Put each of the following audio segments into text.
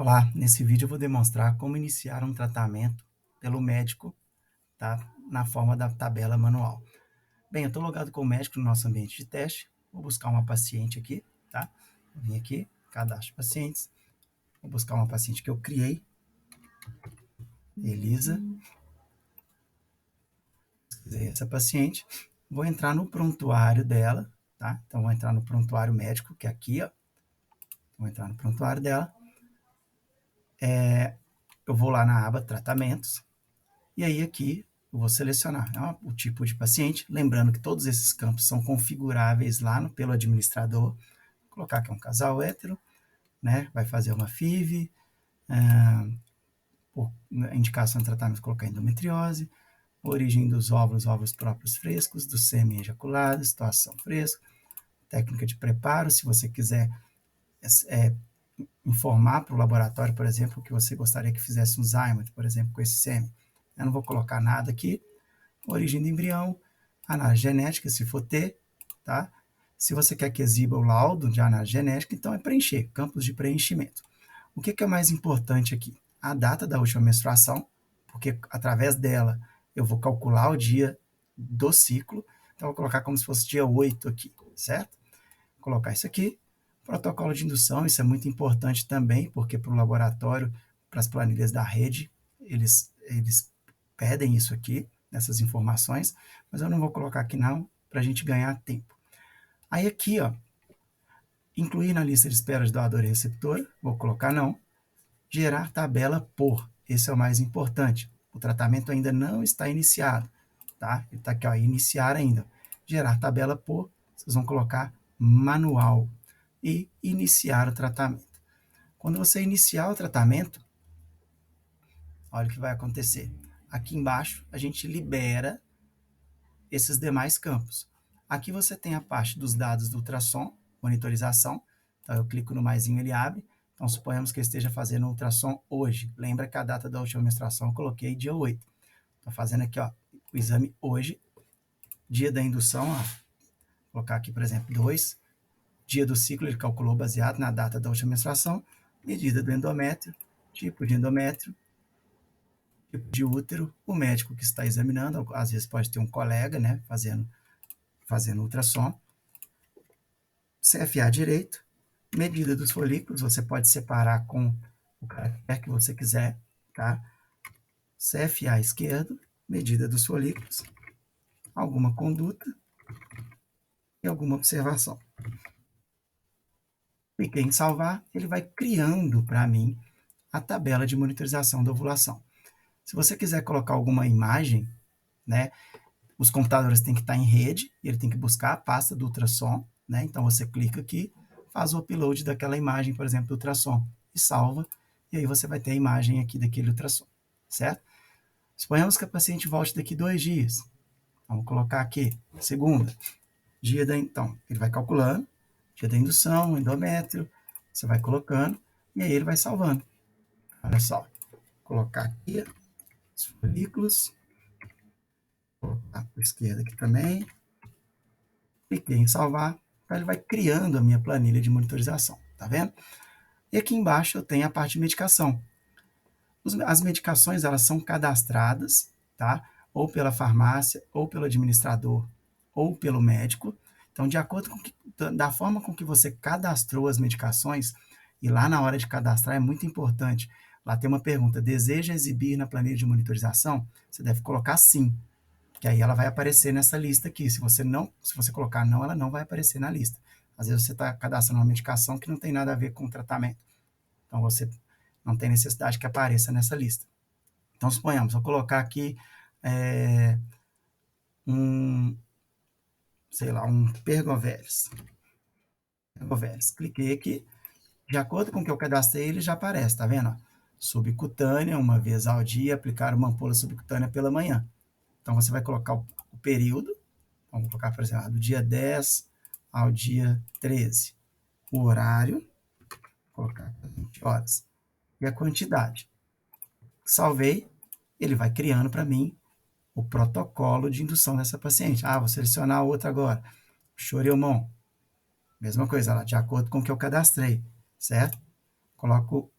Olá, nesse vídeo eu vou demonstrar como iniciar um tratamento pelo médico, tá? Na forma da tabela manual. Bem, eu estou logado com o médico no nosso ambiente de teste, vou buscar uma paciente aqui, tá? Vim aqui, cadastro de pacientes, vou buscar uma paciente que eu criei, Elisa, essa paciente, vou entrar no prontuário dela, tá? Então vou entrar no prontuário médico, que é aqui, ó, vou entrar no prontuário dela, eu vou lá na aba tratamentos, e aí aqui eu vou selecionar o tipo de paciente, lembrando que todos esses campos são configuráveis lá pelo administrador. Vou colocar que é um casal hétero, né? Vai fazer uma FIV, por indicação de tratamento, colocar endometriose, origem dos óvulos, óvulos próprios frescos, do sêmen ejaculado, situação fresca, técnica de preparo, se você quiser informar para o laboratório, por exemplo, que você gostaria que fizesse um Zymote, por exemplo, com esse sêmen. Eu não vou colocar nada aqui. Origem do embrião, análise genética, se for ter, tá? Se você quer que exiba o laudo de análise genética, então é preencher, campos de preenchimento. O que é mais importante aqui? A data da última menstruação, porque através dela eu vou calcular o dia do ciclo, então eu vou colocar como se fosse dia 8 aqui, certo? Vou colocar isso aqui. Protocolo de indução, isso é muito importante também, porque para o laboratório, para as planilhas da rede, eles pedem isso aqui, essas informações, mas eu não vou colocar aqui não, para a gente ganhar tempo. Aí aqui, ó, incluir na lista de espera de doador e receptor, vou colocar não. Gerar tabela por, esse é o mais importante. O tratamento ainda não está iniciado, tá? Ele está aqui, ó, iniciar ainda. Gerar tabela por, vocês vão colocar manual e iniciar o tratamento. Quando você iniciar o tratamento, olha o que vai acontecer. Aqui embaixo, a gente libera esses demais campos. Aqui você tem a parte dos dados do ultrassom, monitorização. Então, eu clico no maisinho, ele abre. Então, suponhamos que eu esteja fazendo um ultrassom hoje. Lembra que a data da última menstruação eu coloquei dia 8. Estou fazendo aqui, ó, o exame hoje. Dia da indução, ó, vou colocar aqui, por exemplo, 2. Dia do ciclo, ele calculou baseado na data da última menstruação. Medida do endométrio, tipo de endométrio, tipo de útero. O médico que está examinando, às vezes pode ter um colega, né, fazendo ultrassom. CFA direito, medida dos folículos, você pode separar com o caractere que você quiser, tá? CFA esquerdo, medida dos folículos, alguma conduta e alguma observação. Cliquei em salvar, ele vai criando para mim a tabela de monitorização da ovulação. Se você quiser colocar alguma imagem, né, os computadores têm que estar em rede, e ele tem que buscar a pasta do ultrassom, né? Então você clica aqui, faz o upload daquela imagem, por exemplo, do ultrassom, e salva, e aí você vai ter a imagem aqui daquele ultrassom, certo? Suponhamos que a paciente volte daqui 2 dias. Vamos colocar aqui, segunda, dia da, então, ele vai calculando, dia da indução, endométrio, você vai colocando, e aí ele vai salvando. Olha só, vou colocar aqui os folículos, vou colocar para a esquerda aqui também, cliquei em salvar, então ele vai criando a minha planilha de monitorização, tá vendo? E aqui embaixo eu tenho a parte de medicação. As medicações, elas são cadastradas, tá? Ou pela farmácia, ou pelo administrador, ou pelo médico. Então, de acordo com da forma com que você cadastrou as medicações, e lá na hora de cadastrar é muito importante, lá tem uma pergunta, deseja exibir na planilha de monitorização? Você deve colocar sim, que aí ela vai aparecer nessa lista aqui. Se você colocar não, ela não vai aparecer na lista. Às vezes você está cadastrando uma medicação que não tem nada a ver com o tratamento. Então você não tem necessidade que apareça nessa lista. Então suponhamos, vou colocar aqui sei lá, um Pergoveres. Cliquei aqui, de acordo com o que eu cadastrei, ele já aparece, tá vendo? Subcutânea, uma vez ao dia, aplicar uma ampola subcutânea pela manhã. Então você vai colocar o período, vamos colocar, por exemplo, do dia 10 ao dia 13. O horário, vou colocar 20 horas. E a quantidade. Salvei, ele vai criando para mim o protocolo de indução dessa paciente. Ah, vou selecionar outra agora. Choriomon. Mesma coisa, lá, de acordo com o que eu cadastrei, certo? Coloco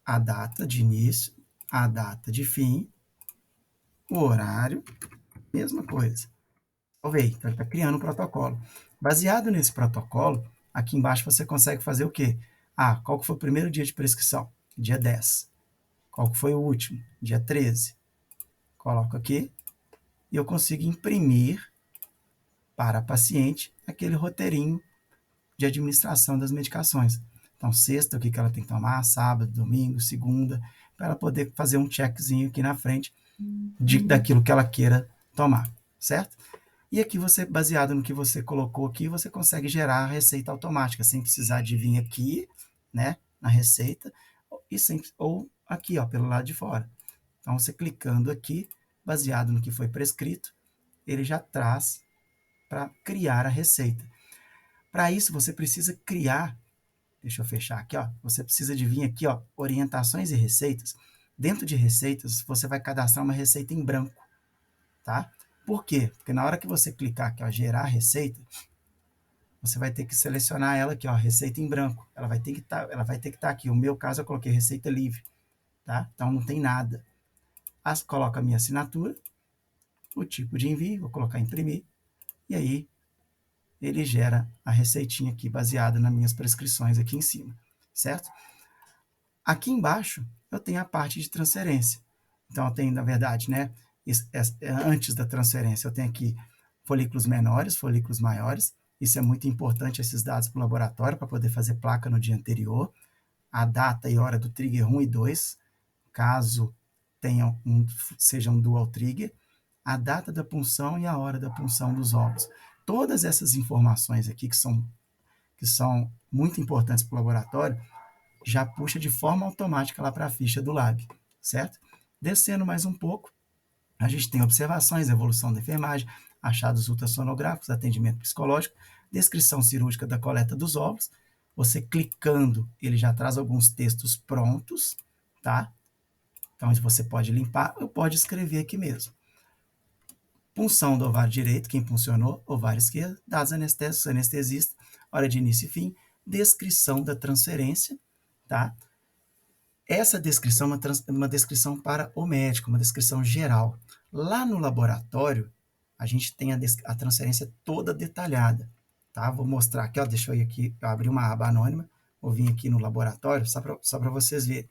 a data de início, a data de fim, o horário, mesma coisa. Salvei, então ele está criando um protocolo. Baseado nesse protocolo, aqui embaixo você consegue fazer o quê? Ah, qual que foi o primeiro dia de prescrição? Dia 10. Qual que foi o último? Dia 13. Coloco aqui e eu consigo imprimir para a paciente aquele roteirinho de administração das medicações. Então, sexta, o que ela tem que tomar, sábado, domingo, segunda, para ela poder fazer um checkzinho aqui na frente daquilo que ela queira tomar, certo? E aqui você, baseado no que você colocou aqui, você consegue gerar a receita automática, sem precisar de vir aqui, né, na receita, e sem, ou aqui, ó, pelo lado de fora. Então, você clicando aqui, baseado no que foi prescrito, ele já traz para criar a receita. Para isso, você precisa criar, deixa eu fechar aqui, ó, você precisa de vir aqui, ó, orientações e receitas. Dentro de receitas, você vai cadastrar uma receita em branco, tá? Por quê? Porque na hora que você clicar aqui, ó, gerar receita, você vai ter que selecionar ela aqui, ó, receita em branco. Ela vai ter que estar aqui. No meu caso, eu coloquei receita livre, tá? Então não tem nada. Coloco a minha assinatura, o tipo de envio, vou colocar imprimir, e aí ele gera a receitinha aqui, baseada nas minhas prescrições aqui em cima, certo? Aqui embaixo, eu tenho a parte de transferência. Então, eu tenho, na verdade, né, antes da transferência, eu tenho aqui folículos menores, folículos maiores. Isso é muito importante, esses dados para o laboratório, para poder fazer placa no dia anterior. A data e hora do trigger 1 e 2, caso seja um dual trigger. A data da punção e a hora da punção dos óvulos. Todas essas informações aqui, que são muito importantes para o laboratório, já puxa de forma automática lá para a ficha do lab, certo? Descendo mais um pouco, a gente tem observações, evolução da enfermagem, achados ultrassonográficos, atendimento psicológico, descrição cirúrgica da coleta dos óvulos. Você clicando, ele já traz alguns textos prontos, tá? Então, você pode limpar ou pode escrever aqui mesmo. Punção do ovário direito, quem puncionou, ovário esquerdo, dados anestésicos, anestesista, hora de início e fim, descrição da transferência, tá? Essa descrição é uma descrição para o médico, uma descrição geral. Lá no laboratório, a gente tem a transferência toda detalhada, tá? Vou mostrar aqui, ó, deixa eu ir aqui, eu abri uma aba anônima, vou vir aqui no laboratório, só para vocês verem.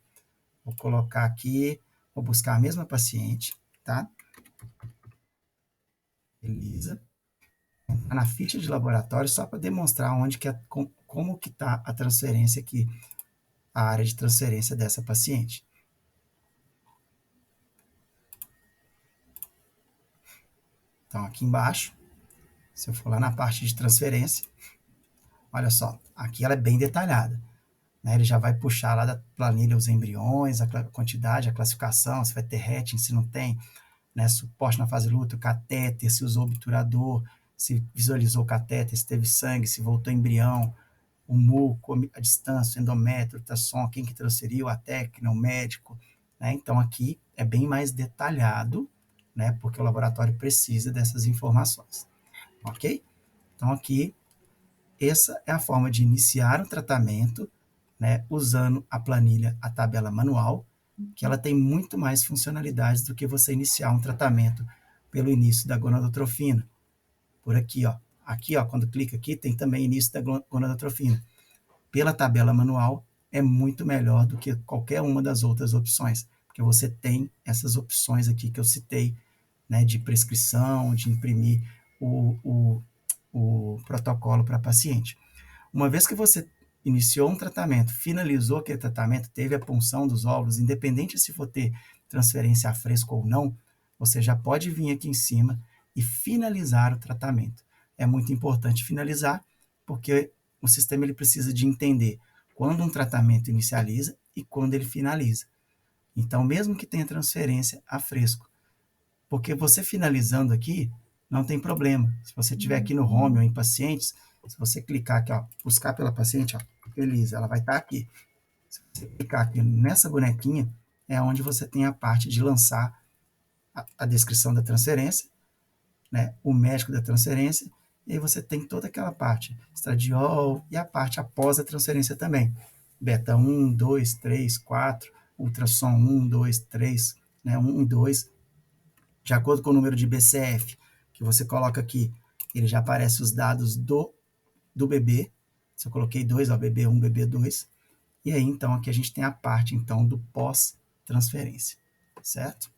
Vou colocar aqui, vou buscar a mesma paciente, tá? Beleza. Tá na ficha de laboratório, só para demonstrar onde que como que está a transferência aqui, a área de transferência dessa paciente. Então, aqui embaixo, se eu for lá na parte de transferência, olha só, aqui ela é bem detalhada. Né? Ele já vai puxar lá da planilha os embriões, a quantidade, a classificação, se vai ter hatching, se não tem, né? Suporte na fase luto, catéter, se usou obturador, se visualizou o catéter, se teve sangue, se voltou embrião, o muco, a distância, o endométrio, o ultrassom, quem que transferiu, a técnica, o médico. Né? Então, aqui é bem mais detalhado, né? Porque o laboratório precisa dessas informações. Ok? Então, aqui, essa é a forma de iniciar o tratamento, né, usando a planilha, a tabela manual, que ela tem muito mais funcionalidades do que você iniciar um tratamento pelo início da gonadotrofina. Por aqui, ó. Aqui, ó, quando clica aqui, tem também início da gonadotrofina. Pela tabela manual, é muito melhor do que qualquer uma das outras opções, porque você tem essas opções aqui que eu citei, né, de prescrição, de imprimir o protocolo para paciente. Uma vez que você iniciou um tratamento, finalizou aquele tratamento, teve a punção dos óvulos, independente se for ter transferência a fresco ou não, você já pode vir aqui em cima e finalizar o tratamento. É muito importante finalizar, porque o sistema ele precisa de entender quando um tratamento inicializa e quando ele finaliza. Então, mesmo que tenha transferência a fresco, porque você finalizando aqui, não tem problema. Se você estiver aqui no home ou em pacientes, se você clicar aqui, ó, buscar pela paciente, ó, beleza, ela vai estar aqui. Se você clicar aqui nessa bonequinha, é onde você tem a parte de lançar a descrição da transferência, né, o médico da transferência, e aí você tem toda aquela parte, estradiol, e a parte após a transferência também. Beta 1, 2, 3, 4, ultrassom 1, 2, 3, né, 1 e 2, de acordo com o número de BCF que você coloca aqui, ele já aparece os dados do bebê. Se eu coloquei 2, ó, bebê 1, bebê 2. E aí, então, aqui a gente tem a parte, então, do pós-transferência, certo?